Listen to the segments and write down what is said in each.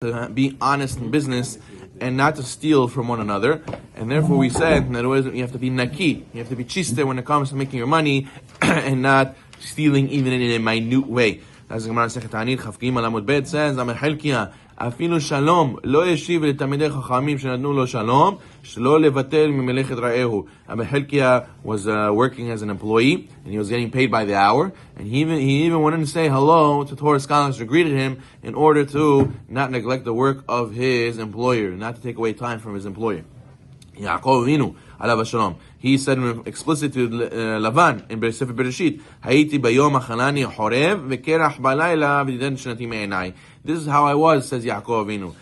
to be honest in business and not to steal from one another. And therefore we said that you have to be naki, you have to be chiste when it comes to making your money and not stealing even in a minute way. As the Gemara Sechet Ta'anit Chafkim Alamud Bet says, Amechelkia Afilu Shalom Lo Yeshiv L'Tamidei Chachamim Shenatnu Lo Shalom Shlo Levatel Mimelechet Ra'ehu. Amechelkia was working as an employee and he was getting paid by the hour, and he even went in to say hello to Torah scholars who greeted him in order to not neglect the work of his employer, not to take away time from his employer. Yaakov Avinu alav shalom, he said explicitly to Lavan in Sefer Bereshit, Hayiti bayom achalani horev vekerach balayla v'didan shnati me'enai. This is how I was, says Yaakov Avinu.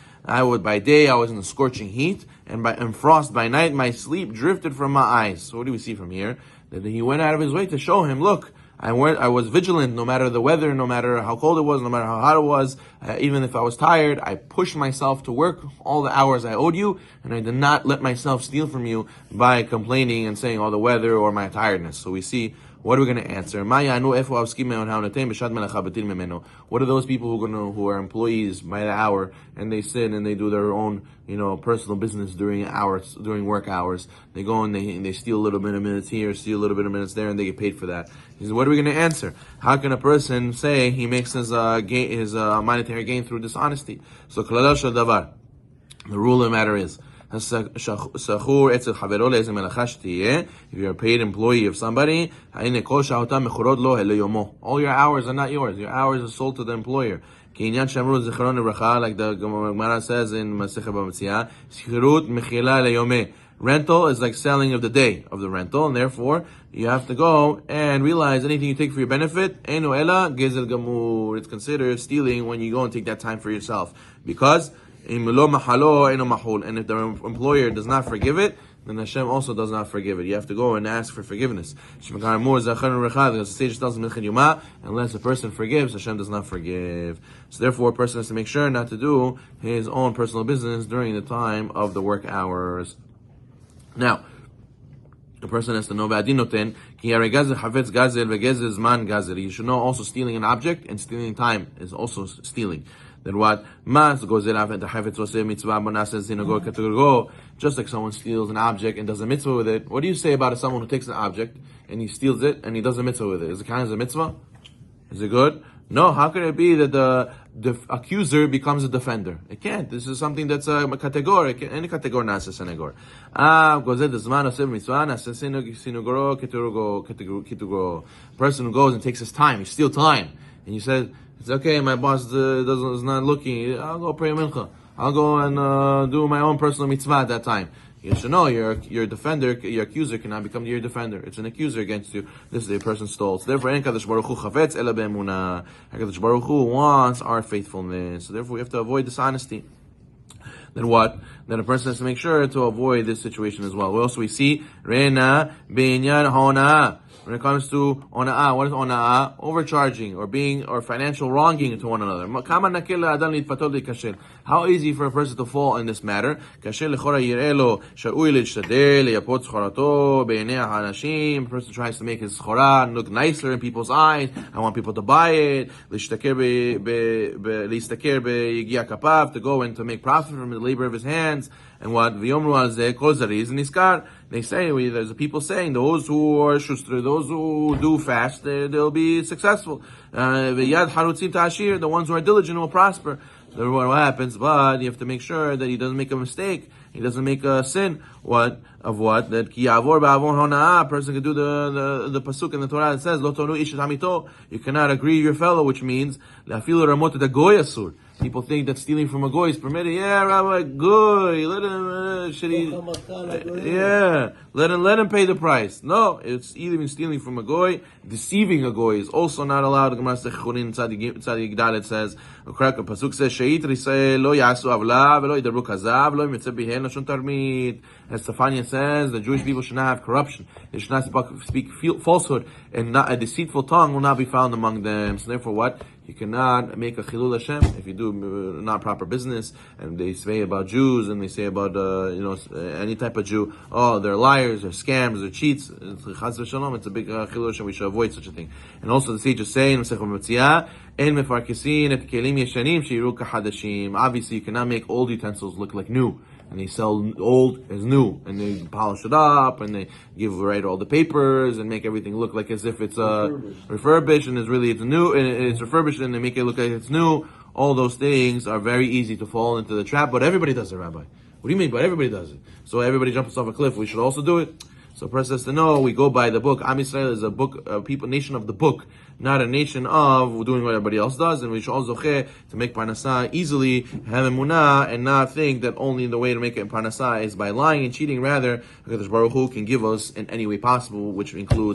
By day I was in the scorching heat, and frost by night my sleep drifted from my eyes. So what do we see from here? That he went out of his way to show him, look, I was vigilant no matter the weather, no matter how cold it was, no matter how hot it was. Even if I was tired, I pushed myself to work all the hours I owed you, and I did not let myself steal from you by complaining and saying all the weather or my tiredness. So we see, what are we going to answer? What are those people who are employees by the hour and they sit and they do their own, personal business during work hours? They go and they steal a little bit of minutes here, steal a little bit of minutes there, and they get paid for that. He says, what are we going to answer? How can a person say he makes his monetary gain through dishonesty? So, the rule of the matter is, if you're a paid employee of somebody, all your hours are not yours. Your hours are sold to the employer. Like the Gemara says in Masechet Bamtziah, rental is like selling of the day of the rental, and therefore you have to go and realize anything you take for your benefit, it's considered stealing when you go and take that time for yourself. Because and if the employer does not forgive it, then Hashem also does not forgive it. You have to go and ask for forgiveness. Because the sage tells him, unless a person forgives, Hashem does not forgive. So therefore, a person has to make sure not to do his own personal business during the time of the work hours. Now, the person has to know you should know also stealing an object and stealing time is also stealing. Then what? Just like someone steals an object and does a mitzvah with it, what do you say about someone who takes an object and he steals it and he does a mitzvah with it? Is it counted as a mitzvah? Is it good? No. How could it be that the accuser becomes a defender? It can't. This is something that's a category. Any category nasa senegor. Person who goes and takes his time, he steals time, and you said, it's okay, my boss is not looking, I'll go pray a mincha. I'll go and do my own personal mitzvah at that time. You should know your defender, your accuser cannot become your defender. It's an accuser against you. This is a person stole. So therefore, HaKadosh Baruch Hu chavetz ela be'emunah. HaKadosh Baruch Hu wants our faithfulness. So therefore, we have to avoid dishonesty. Then what? Then a person has to make sure to avoid this situation as well. Also, we see Reina Binyan Hona. When it comes to ona'ah, what is ona'ah? Overcharging or financial wronging to one another. How easy for a person to fall in this matter? A person tries to make his schora look nicer in people's eyes. I want people to buy it. To go and to make profit from the labor of his hands. And what? They say, there's people saying, those who are shustra, those who do fast, they'll be successful. The ones who are diligent will prosper. So what happens? But you have to make sure that he doesn't make a mistake. He doesn't make a sin. What? That ki yavor ba'avon hona'ah. A person can do the pasuk in the Torah that says, Lo tonu ish et hamito. You cannot agree your fellow, which means, La'afilu ramot et hagoy asur. People think that stealing from a goy is permitted. Yeah, Rabbi, goy, let him, let him pay the price. No, it's even stealing from a goy. Deceiving a goy is also not allowed. The Gemara Sechurin Tzadik Dalet says, a pasuk says, Sheit Risrael lo yasu avla velo yidabru kazav lo yimetzeh bihen lashon tarmit. As Stefania says, the Jewish people should not have corruption. They should not speak falsehood, and not a deceitful tongue will not be found among them. So therefore, what? You cannot make a chilul Hashem if you do not proper business. And they say about Jews, and they say about any type of Jew, oh, they're liars, they're scams, they're cheats. Chas v'shalom, it's a big chilul Hashem. We should avoid such a thing. And also the sages say in Masechet Metzia, En mefarkesin et kelim yeshanim sheiru kahadashim. Obviously, you cannot make old utensils look like new. And they sell old as new, and they polish it up, and they write all the papers, and make everything look like as if it's refurbished, and it's new, and it's refurbished, and they make it look like it's new. All those things are very easy to fall into the trap, but everybody does it, Rabbi. What do you mean? But everybody does it. So everybody jumps off a cliff. We should also do it. So a person has to know, we go by the book. Am Yisrael is a nation of the book, not a nation of doing what everybody else does. And we should also to make parnasah easily, have emunah, and not think that only the way to make it parnasah is by lying and cheating. Rather, HaKadosh Baruch Hu can give us in any way possible, which includes